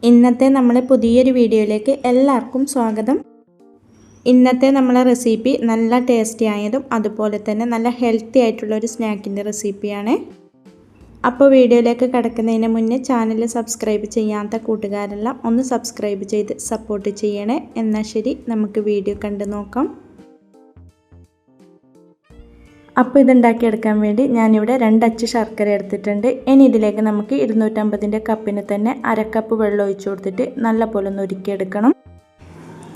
ഇന്നത്തെ നമ്മളെ പുതിയൊരു വീഡിയോയിലേക്ക് എല്ലാവർക്കും സ്വാഗതം. ഇന്നത്തെ നമ്മളെ റെസിപ്പി നല്ല ടേസ്റ്റി ആയതും അതുപോലെ തന്നെ നല്ല ഹെൽത്തി ആയിട്ടുള്ള ഒരു സ്നാക്കിൻ്റെ റെസിപ്പിയാണ്. അപ്പോൾ വീഡിയോയിലേക്ക് കടക്കുന്നതിന് മുന്നേ ചാനൽ സബ്സ്ക്രൈബ് ചെയ്യാത്ത കൂട്ടുകാരെല്ലാം ഒന്ന് സബ്സ്ക്രൈബ് ചെയ്ത് സപ്പോർട്ട് ചെയ്യണേ. എന്നാൽ ശരി, നമുക്ക് വീഡിയോ കണ്ടു നോക്കാം. അപ്പോൾ ഇതുണ്ടാക്കിയെടുക്കാൻ വേണ്ടി ഞാനിവിടെ 2 അച്ച് ശർക്കര എടുത്തിട്ടുണ്ട്. ഇനി ഇതിലേക്ക് നമുക്ക് 250 കപ്പിന് തന്നെ 1/2 കപ്പ് വെള്ളം ഒഴിച്ചു കൊടുത്തിട്ട് നല്ലപോലെ ഒന്ന് ഉരുക്കിയെടുക്കണം.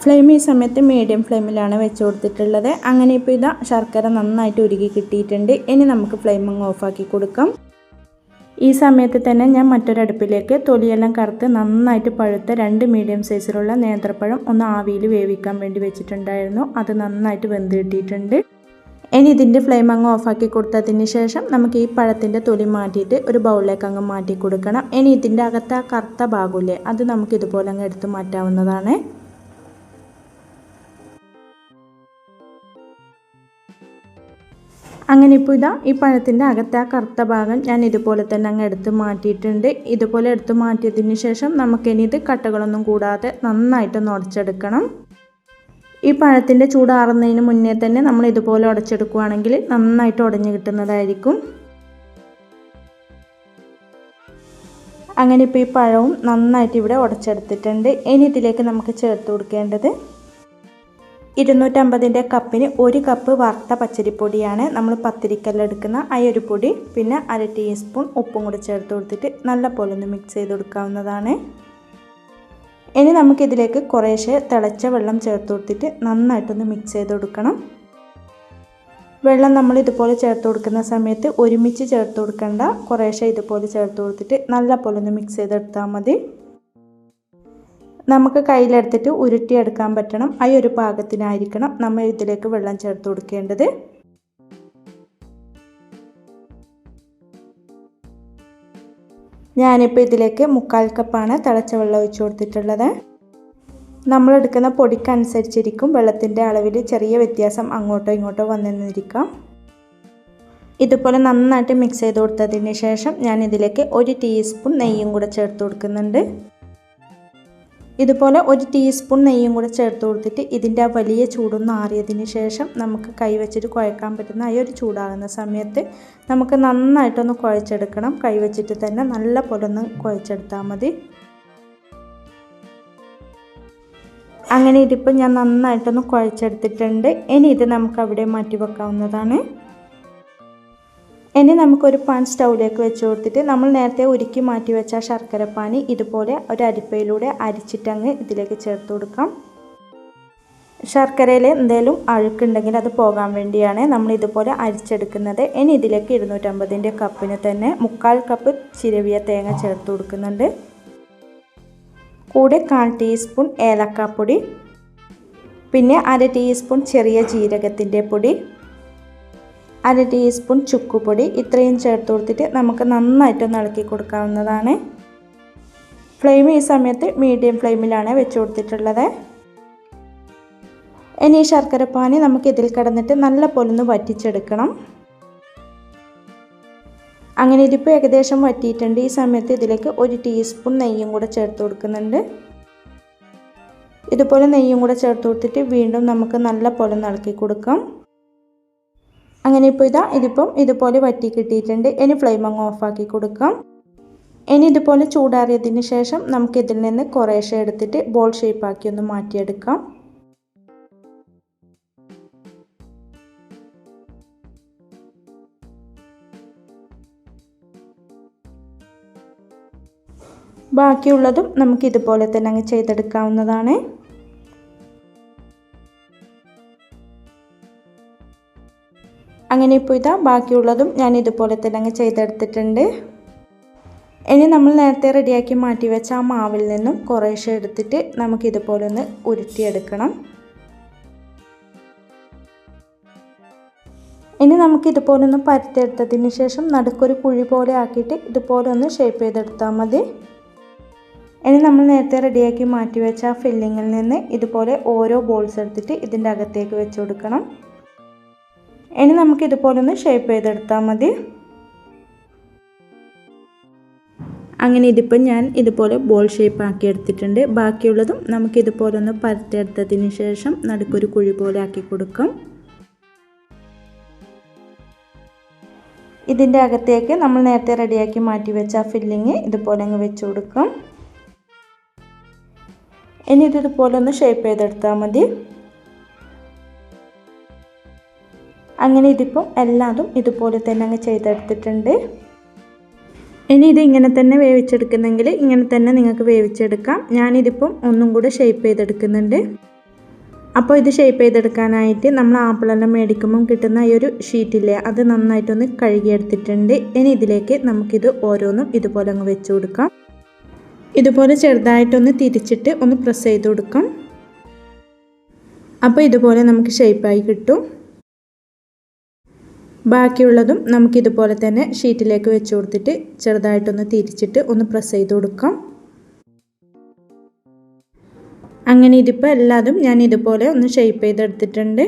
ഫ്ലെയിം ഈ സമയത്ത് മീഡിയം ഫ്ലെയിമിലാണ് വെച്ച് കൊടുത്തിട്ടുള്ളത്. അങ്ങനെ ഇപ്പോൾ ഇതാ ശർക്കര നന്നായിട്ട് ഉരുകി കിട്ടിയിട്ടുണ്ട്. ഇനി നമുക്ക് ഫ്ലെയിം അങ്ങ് ഓഫാക്കി കൊടുക്കാം. ഈ സമയത്ത് തന്നെ ഞാൻ മറ്റൊരടുപ്പിലേക്ക് തൊലിയെല്ലാം കറുത്ത് നന്നായിട്ട് പഴുത്ത 2 മീഡിയം സൈസിലുള്ള നേന്ത്രപ്പഴം ഒന്ന് ആവിയിൽ വേവിക്കാൻ വേണ്ടി വെച്ചിട്ടുണ്ടായിരുന്നു. അത് നന്നായിട്ട് വെന്ത് കിട്ടിയിട്ടുണ്ട്. ഇനി ഇതിൻ്റെ ഫ്ലെയിം അങ്ങ് ഓഫാക്കി കൊടുത്തതിന് ശേഷം നമുക്ക് ഈ പഴത്തിൻ്റെ തൊലി മാറ്റിയിട്ട് ഒരു ബൗളിലേക്ക് അങ്ങ് മാറ്റി കൊടുക്കണം. ഇനി ഇതിൻ്റെ അകത്ത് ആ കറുത്ത ഭാഗമില്ലേ, അത് നമുക്ക് ഇതുപോലെ അങ്ങ് എടുത്ത് മാറ്റാവുന്നതാണ്. അങ്ങനെ ഇപ്പോൾ ഇതാ ഈ പഴത്തിൻ്റെ അകത്തെ ആ കറുത്ത ഭാഗം ഞാൻ ഇതുപോലെ തന്നെ അങ്ങ് എടുത്ത് മാറ്റിയിട്ടുണ്ട്. ഇതുപോലെ എടുത്ത് മാറ്റിയതിന് ശേഷം നമുക്കിനി ഇത് കട്ടകളൊന്നും കൂടാതെ നന്നായിട്ടൊന്ന് ഉടച്ചെടുക്കണം. ഈ പഴത്തിൻ്റെ ചൂടാറുന്നതിന് മുന്നേ തന്നെ നമ്മൾ ഇതുപോലെ ഉടച്ചെടുക്കുകയാണെങ്കിൽ നന്നായിട്ട് ഉടഞ്ഞു കിട്ടുന്നതായിരിക്കും. അങ്ങനെ ഇപ്പോൾ ഈ പഴവും നന്നായിട്ട് ഇവിടെ ഉടച്ചെടുത്തിട്ടുണ്ട്. ഇനി ഇതിലേക്ക് നമുക്ക് ചേർത്ത് കൊടുക്കേണ്ടത് 250 കപ്പിന് 1 കപ്പ് വറുത്ത പച്ചരിപ്പൊടിയാണ്. നമ്മൾ പത്തിരിക്കെല്ലാം എടുക്കുന്ന ആ ഒരു പൊടി, പിന്നെ 1/2 ടീസ്പൂൺ ഉപ്പും കൂടി ചേർത്ത് കൊടുത്തിട്ട് നല്ലപോലെ ഒന്ന് മിക്സ് ചെയ്ത് കൊടുക്കാവുന്നതാണ്. ഇനി നമുക്കിതിലേക്ക് കുറേശ്ശെ തിളച്ച വെള്ളം ചേർത്ത് കൊടുത്തിട്ട് നന്നായിട്ടൊന്ന് മിക്സ് ചെയ്ത് കൊടുക്കണം. വെള്ളം നമ്മൾ ഇതുപോലെ ചേർത്ത് കൊടുക്കുന്ന സമയത്ത് ഒരുമിച്ച് ചേർത്ത് കൊടുക്കേണ്ട, കുറേശ്ശെ ഇതുപോലെ ചേർത്ത് കൊടുത്തിട്ട് നല്ലപോലെ ഒന്ന് മിക്സ് ചെയ്തെടുത്താൽ മതി. നമുക്ക് കയ്യിലെടുത്തിട്ട് ഉരുട്ടിയെടുക്കാൻ പറ്റണം, ആ ഒരു പാകത്തിനായിരിക്കണം നമ്മൾ ഇതിലേക്ക് വെള്ളം ചേർത്ത് കൊടുക്കേണ്ടത്. ഞാനിപ്പോൾ ഇതിലേക്ക് 1/4 കപ്പാണ് തിളച്ച വെള്ളം ഒഴിച്ചു കൊടുത്തിട്ടുള്ളത്. നമ്മളെടുക്കുന്ന പൊടിക്കനുസരിച്ചിരിക്കും വെള്ളത്തിൻ്റെ അളവിൽ ചെറിയ വ്യത്യാസം അങ്ങോട്ടോ ഇങ്ങോട്ടോ വന്നിരിക്കാം. ഇതുപോലെ നന്നായിട്ട് മിക്സ് ചെയ്ത് കൊടുത്തതിന് ശേഷം ഞാൻ ഇതിലേക്ക് 1 ടീസ്പൂൺ നെയ്യും കൂടെ ചേർത്ത് കൊടുക്കുന്നുണ്ട്. ഇതുപോലെ 1 ടീസ്പൂൺ നെയ്യും കൂടെ ചേർത്ത് കൊടുത്തിട്ട് ഇതിൻ്റെ ആ വലിയ ചൂടൊന്ന് ആറിയതിന് ശേഷം നമുക്ക് കൈ വെച്ചിട്ട് കുഴക്കാൻ പറ്റുന്ന ആ ഒരു ചൂടാകുന്ന സമയത്ത് നമുക്ക് നന്നായിട്ടൊന്ന് കുഴച്ചെടുക്കണം. കൈ വെച്ചിട്ട് തന്നെ നല്ല പോലെ ഒന്ന് കുഴച്ചെടുത്താൽ മതി. അങ്ങനെ ഇതിപ്പോൾ ഞാൻ നന്നായിട്ടൊന്ന് കുഴച്ചെടുത്തിട്ടുണ്ട്. ഇനി ഇത് നമുക്ക് അവിടെ മാറ്റി വെക്കാവുന്നതാണ്. ഇനി നമുക്കൊരു പാൻ സ്റ്റൗവിലേക്ക് വെച്ച് കൊടുത്തിട്ട് നമ്മൾ നേരത്തെ ഉരുക്കി മാറ്റി വെച്ച ശർക്കരപ്പാനി ഇതുപോലെ ഒരു അരിപ്പയിലൂടെ അരിച്ചിട്ടങ്ങ് ഇതിലേക്ക് ചേർത്ത് കൊടുക്കാം. ശർക്കരയിൽ എന്തെങ്കിലും അഴുക്കുണ്ടെങ്കിൽ അത് പോകാൻ വേണ്ടിയാണ് നമ്മൾ ഇതുപോലെ അരിച്ചെടുക്കുന്നത്. ഇനി ഇതിലേക്ക് 250 കപ്പിന് തന്നെ 1/4 കപ്പ് ചിരവിയ തേങ്ങ ചേർത്ത് കൊടുക്കുന്നുണ്ട്. കൂടെ 1/4 ടീസ്പൂൺ ഏലക്കാപ്പൊടി, പിന്നെ 1/2 ടീസ്പൂൺ ചെറിയ ജീരകത്തിൻ്റെ പൊടി, 1/2 ടീസ്പൂൺ ചുക്കുപൊടി, ഇത്രയും ചേർത്ത് കൊടുത്തിട്ട് നമുക്ക് നന്നായിട്ടൊന്ന് ഇളക്കി കൊടുക്കാവുന്നതാണ്. ഫ്ലെയിം ഈ സമയത്ത് മീഡിയം ഫ്ലെയിമിലാണ് വെച്ച് കൊടുത്തിട്ടുള്ളത്. ഇനി ഈ ശർക്കരപ്പാനി നമുക്ക് ഇതിൽ കിടന്നിട്ട് നല്ല പോലെ ഒന്ന് വറ്റിച്ചെടുക്കണം. അങ്ങനെ ഇതിപ്പോൾ ഏകദേശം വറ്റിയിട്ടുണ്ട്. ഈ സമയത്ത് ഇതിലേക്ക് 1 ടീസ്പൂൺ നെയ്യും കൂടെ ചേർത്ത് കൊടുക്കുന്നുണ്ട്. ഇതുപോലെ നെയ്യും കൂടെ ചേർത്ത് കൊടുത്തിട്ട് വീണ്ടും നമുക്ക് നല്ല പോലെ ഒന്ന് ഇളക്കി കൊടുക്കാം. അങ്ങനെ ഇപ്പോൾ ഇതിപ്പം ഇതുപോലെ വറ്റി കിട്ടിയിട്ടുണ്ട്. ഇനി ഫ്ലെയിം അങ്ങ് ഓഫാക്കി കൊടുക്കാം. ഇനി ഇതുപോലെ ചൂടാറിയതിന് ശേഷം നമുക്ക് ഇതിൽ നിന്ന് കുറേശ്ശെ എടുത്തിട്ട് ബോൾ ഷേപ്പാക്കി ഒന്ന് മാറ്റിയെടുക്കാം. ബാക്കിയുള്ളതും നമുക്ക് ഇതുപോലെ തന്നെ അങ്ങ് ചെയ്തെടുക്കാവുന്നതാണ്. അങ്ങനെ ഇപ്പോൾ ബാക്കിയുള്ളതും ഞാൻ ഇതുപോലെ തന്നെ അങ്ങ് ചെയ്തെടുത്തിട്ടുണ്ട്. ഇനി നമ്മൾ നേരത്തെ റെഡിയാക്കി മാറ്റി വെച്ച ആ മാവിൽ നിന്നും കുറേശ്ശെ എടുത്തിട്ട് നമുക്കിതുപോലെ ഒന്ന് ഉരുട്ടിയെടുക്കണം. ഇനി നമുക്കിതുപോലെ ഒന്ന് പരത്തിയെടുത്തതിന് ശേഷം നടുക്കൊരു കുഴി പോലെ ആക്കിയിട്ട് ഇതുപോലെ ഒന്ന് ഷേപ്പ് ചെയ്തെടുത്താൽ മതി. ഇനി നമ്മൾ നേരത്തെ റെഡിയാക്കി മാറ്റി വെച്ച ആ ഫില്ലിങ്ങിൽ നിന്ന് ഇതുപോലെ ഓരോ ബോൾസ് എടുത്തിട്ട് ഇതിൻ്റെ അകത്തേക്ക് വെച്ച് കൊടുക്കണം. ഇനി നമുക്ക് ഇതുപോലെ ഒന്ന് ഷേപ്പ് ചെയ്തെടുത്താൽ മതി. അങ്ങനെ ഇതിപ്പോൾ ഞാൻ ഇതുപോലെ ബോൾ ഷേപ്പ് ആക്കി എടുത്തിട്ടുണ്ട്. ബാക്കിയുള്ളതും നമുക്കിതുപോലെ ഒന്ന് പരത്തിയെടുത്തതിന് ശേഷം നടുക്കൊരു കുഴി പോലെ ആക്കി കൊടുക്കാം. ഇതിൻ്റെ അകത്തേക്ക് നമ്മൾ നേരത്തെ റെഡിയാക്കി മാറ്റി വെച്ച ആ ഫില്ലിങ് ഇതുപോലെ അങ്ങ് വെച്ച് കൊടുക്കാം. ഇനി ഇതുപോലെ ഒന്ന് ഷേപ്പ് ചെയ്തെടുത്താൽ മതി. അങ്ങനെ ഇതിപ്പോൾ എല്ലാതും ഇതുപോലെ തന്നെ അങ്ങ് ചെയ്തെടുത്തിട്ടുണ്ട്. ഇനി ഇത് ഇങ്ങനെ തന്നെ വേവിച്ചെടുക്കുന്നെങ്കിൽ ഇങ്ങനെ തന്നെ നിങ്ങൾക്ക് വേവിച്ചെടുക്കാം. ഞാനിതിപ്പം ഒന്നും കൂടെ ഷേപ്പ് ചെയ്തെടുക്കുന്നുണ്ട്. അപ്പോൾ ഇത് ഷേപ്പ് ചെയ്തെടുക്കാനായിട്ട് നമ്മൾ ആപ്പിളെല്ലാം മേടിക്കുമ്പം കിട്ടുന്ന ഈ ഒരു ഷീറ്റില്ലേ, അത് നന്നായിട്ടൊന്ന് കഴുകിയെടുത്തിട്ടുണ്ട്. ഇനി ഇതിലേക്ക് നമുക്കിത് ഓരോന്നും ഇതുപോലെ അങ്ങ് വെച്ച് കൊടുക്കാം. ഇതുപോലെ ചെറുതായിട്ടൊന്ന് തിരിച്ചിട്ട് ഒന്ന് പ്രസ് ചെയ്ത് കൊടുക്കാം. അപ്പോൾ ഇതുപോലെ നമുക്ക് ഷേപ്പായി കിട്ടും. ബാക്കിയുള്ളതും നമുക്കിതുപോലെ തന്നെ ഷീറ്റിലേക്ക് വെച്ച് കൊടുത്തിട്ട് ചെറുതായിട്ടൊന്ന് തിരിച്ചിട്ട് ഒന്ന് പ്രസ് ചെയ്ത് കൊടുക്കാം. അങ്ങനെ ഇതിപ്പോൾ എല്ലാതും ഞാൻ ഇതുപോലെ ഒന്ന് ഷേപ്പ് ചെയ്തെടുത്തിട്ടുണ്ട്.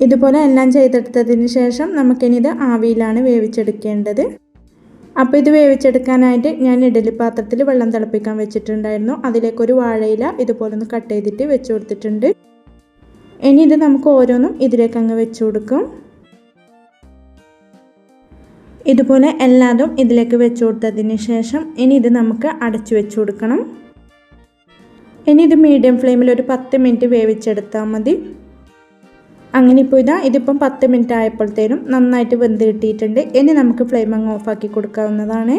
ഇതുപോലെ എല്ലാം ചെയ്തെടുത്തതിന് ശേഷം നമുക്കിനി ഇത് ആവിയിലാണ് വേവിച്ചെടുക്കേണ്ടത്. അപ്പോൾ ഇത് വേവിച്ചെടുക്കാനായിട്ട് ഞാൻ ഇഡ്ഡലി പാത്രത്തിൽ വെള്ളം തിളപ്പിക്കാൻ വെച്ചിട്ടുണ്ടായിരുന്നു. അതിലേക്കൊരു വാഴയില ഇതുപോലെ ഒന്ന് കട്ട് ചെയ്തിട്ട് വെച്ച് കൊടുത്തിട്ടുണ്ട്. ഇനി ഇത് നമുക്ക് ഓരോന്നും ഇതിലേക്ക് അങ്ങ് വെച്ച് കൊടുക്കും. ഇതുപോലെ എല്ലാതും ഇതിലേക്ക് വെച്ച് കൊടുത്തതിന് ശേഷം ഇനി ഇത് നമുക്ക് അടച്ചു വെച്ച് കൊടുക്കണം. ഇനി ഇത് മീഡിയം ഫ്ലെയിമിൽ ഒരു 10 മിനിറ്റ് വേവിച്ചെടുത്താൽ മതി. അങ്ങനെ ഇപ്പോൾ ഇതിപ്പം 10 മിനിറ്റ് ആയപ്പോഴത്തേനും നന്നായിട്ട് വെന്ത് കിട്ടിയിട്ടുണ്ട്. ഇനി നമുക്ക് ഫ്ലെയിം അങ്ങ് ഓഫാക്കി കൊടുക്കാവുന്നതാണ്.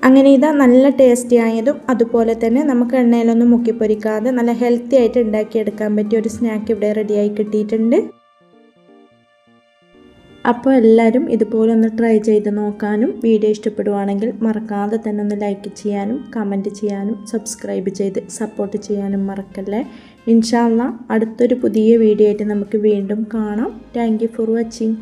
അങ്ങനെ നല്ല ടേസ്റ്റി ആയതും അതുപോലെ തന്നെ നമുക്ക് എണ്ണയിലൊന്നും മുക്കിപ്പൊരിക്കാതെ നല്ല ഹെൽത്തി ആയിട്ട് ഉണ്ടാക്കിയെടുക്കാൻ പറ്റിയ ഒരു സ്നാക്ക് ഇവിടെ റെഡിയായി കിട്ടിയിട്ടുണ്ട്. അപ്പോൾ എല്ലാവരും ഇതുപോലെ ഒന്ന് ട്രൈ ചെയ്ത് നോക്കാനും വീഡിയോ ഇഷ്ടപ്പെടുവാണെങ്കിൽ മറക്കാതെ തന്നെ ഒന്ന് ലൈക്ക് ചെയ്യാനും കമൻറ്റ് ചെയ്യാനും സബ്സ്ക്രൈബ് ചെയ്ത് സപ്പോർട്ട് ചെയ്യാനും മറക്കല്ലേ. ഇൻഷാ അല്ലാഹ് അടുത്തൊരു പുതിയ വീഡിയോ ആയിട്ട് നമുക്ക് വീണ്ടും കാണാം. Thank you for watching.